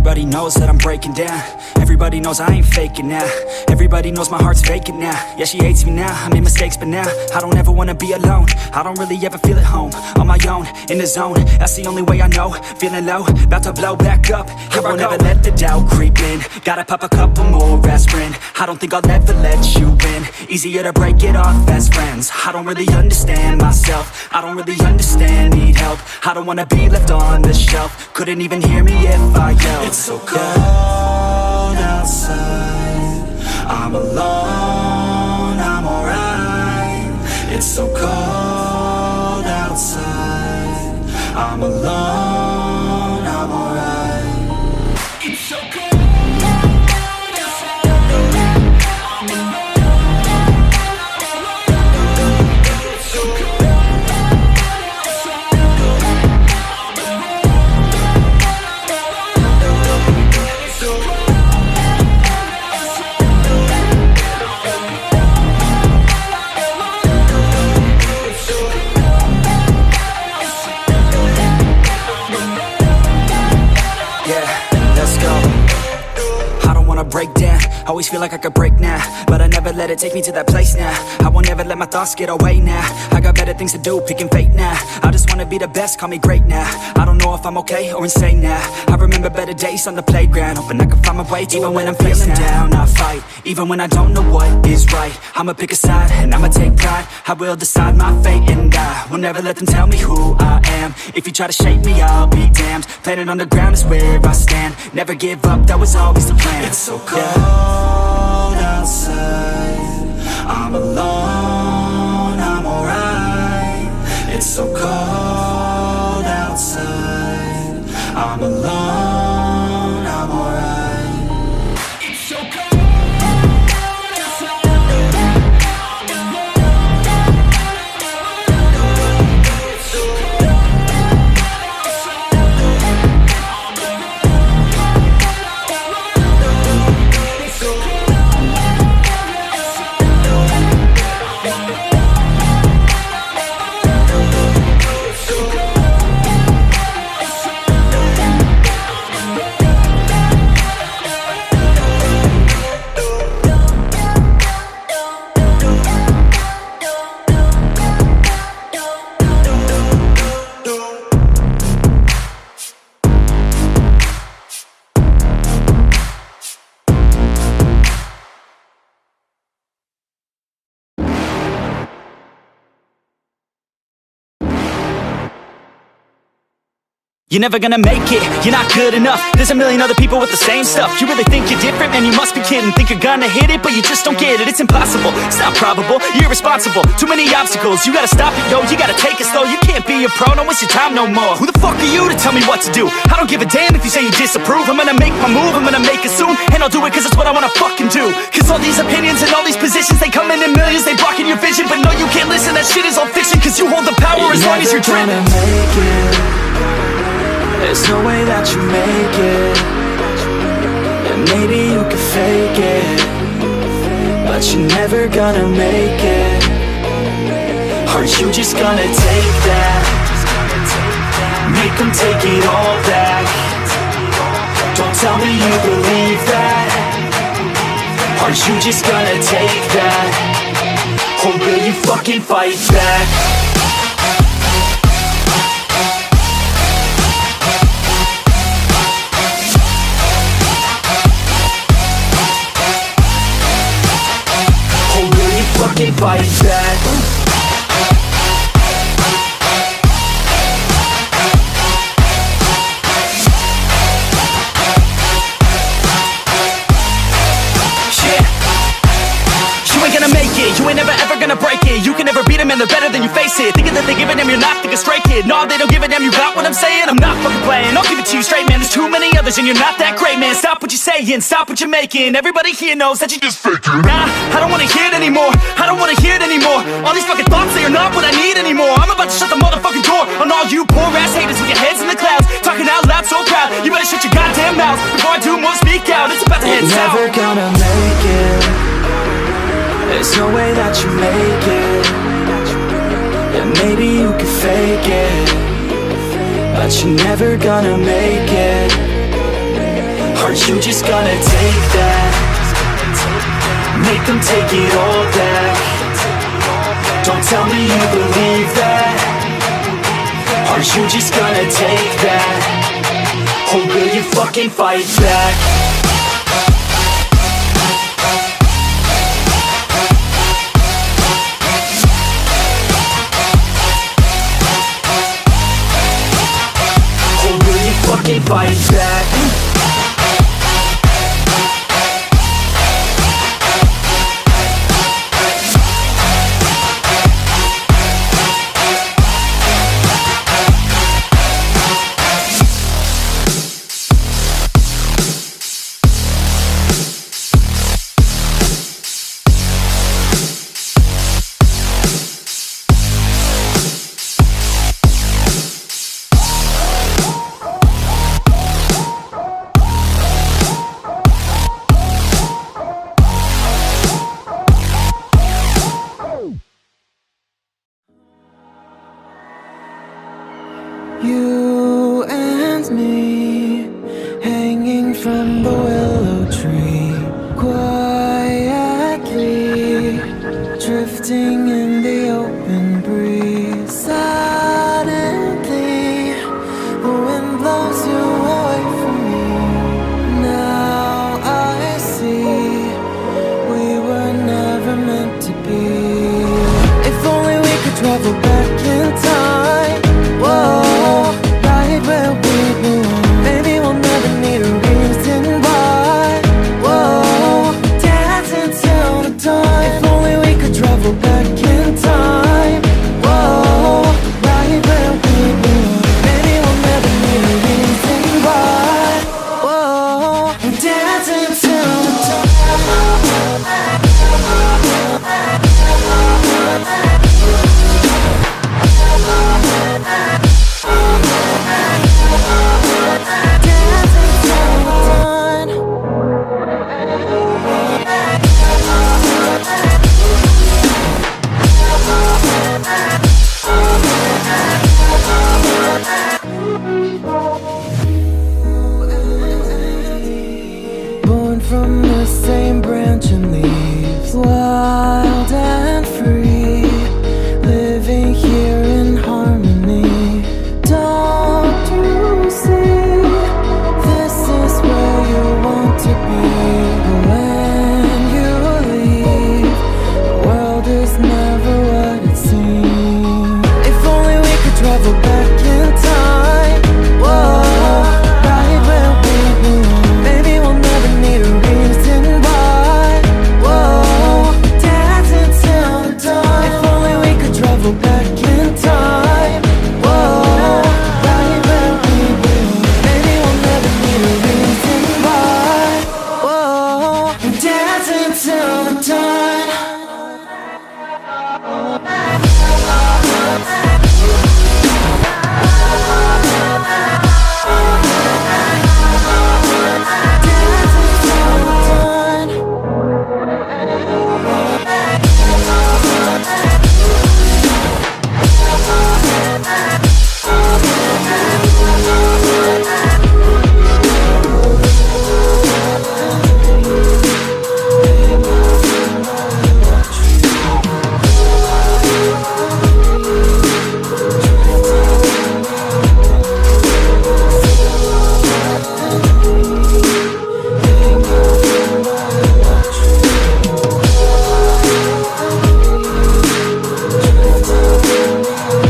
Everybody knows that I'm breaking down. Everybody knows I ain't faking now. Everybody knows my heart's vacant now. Yeah, she hates me now, I made mistakes but now I don't ever wanna be alone. I don't really ever feel at home. On my own, in the zone, that's the only way I know. Feeling low, about to blow back up. Here I won't ever let the doubt creep in. Gotta pop a couple more aspirin. I don't think I'll ever let you in. Easier to break it off as friends. I don't really understand myself. I don't really understand, need help. I don't wanna be left on the shelf. Couldn't even hear me if I yelled. It's so cold outside, I'm alone, I'm alright. It's so cold outside, I'm alone, I'm alright. It's so cold. Break down, always feel like I could break now, but I never let it take me to that place now. I won't ever let my thoughts get away now. I got better things to do, picking fate now. I just wanna be the best, call me great now. I don't know if I'm okay or insane now. I remember better days on the playground, hoping I can find my way. Even when I'm feeling down, I fight. Even when I don't know what is right, I'ma pick a side and I'ma take pride. I will decide my fate and I will never let them tell me who I am. If you try to shape me, I'll be damned. Planet on the ground is where I stand. Never give up, that was always the plan. It's so cold outside, I'm alone, I'm alright. It's so cold outside, I'm alone, I'm alright. It's so cold. You're never gonna make it, you're not good enough. There's a million other people with the same stuff. You really think you're different? Man, you must be kidding. Think you're gonna hit it, but you just don't get it. It's impossible, it's not probable, you're irresponsible. Too many obstacles, you gotta stop it, yo. You gotta take it slow, you can't be a pro. Don't waste your time no more. Who the fuck are you to tell me what to do? I don't give a damn if you say you disapprove. I'm gonna make my move, I'm gonna make it soon. And I'll do it cause it's what I wanna fucking do. Cause all these opinions and all these positions, they come in millions, they blocking your vision. But no, you can't listen, that shit is all fiction. Cause you hold the power as long as you're dreaming. There's no way that you make it. And maybe you can fake it, but you're never gonna make it. Are you just gonna take that? Make them take it all back. Don't tell me you believe that. Are you just gonna take that? Or will you fucking fight back? Fucking fight back. You ain't gonna make it, you ain't never ever gonna break it. You can never beat them and they're better than you face it. Thinking that they give a damn, you're not thinking straight, kid. No, they don't give a damn, you got what I'm saying? I'm not fucking playing, I'll give it to you straight, man. There's too many others and you're not that great, man. Stop what you're saying, stop what you're making. Everybody here knows that you just faking. Nah, I don't wanna hear it anymore, I don't wanna hear it anymore. All these fucking thoughts, they are not what I need anymore. I'm about to shut the motherfucking door on all you poor ass haters with your heads in the clouds, talking out loud so proud. You better shut your goddamn mouth before I do more, speak out. It's about to head south. You're never gonna make it. There's no way that you make it. And maybe you can fake it, but you're never gonna make it. Are you just gonna take that? Make them take it all back. Don't tell me you believe that. Are you just gonna take that? Or will you fucking fight back? Or will you fucking fight back? You and me, hanging from the willow tree, quietly drifting in the open breeze. Suddenly, the wind blows you away from me. Now I see we were never meant to be. If only we could travel back in time. Whoa. Where we belong. Maybe we'll never need a reason why. Whoa, dancing till the dawn. If only we could travel back in time. Whoa, right where we belong. Maybe we'll never need a reason why. Whoa, dancing till the dawn. Born from the same branch and leaf.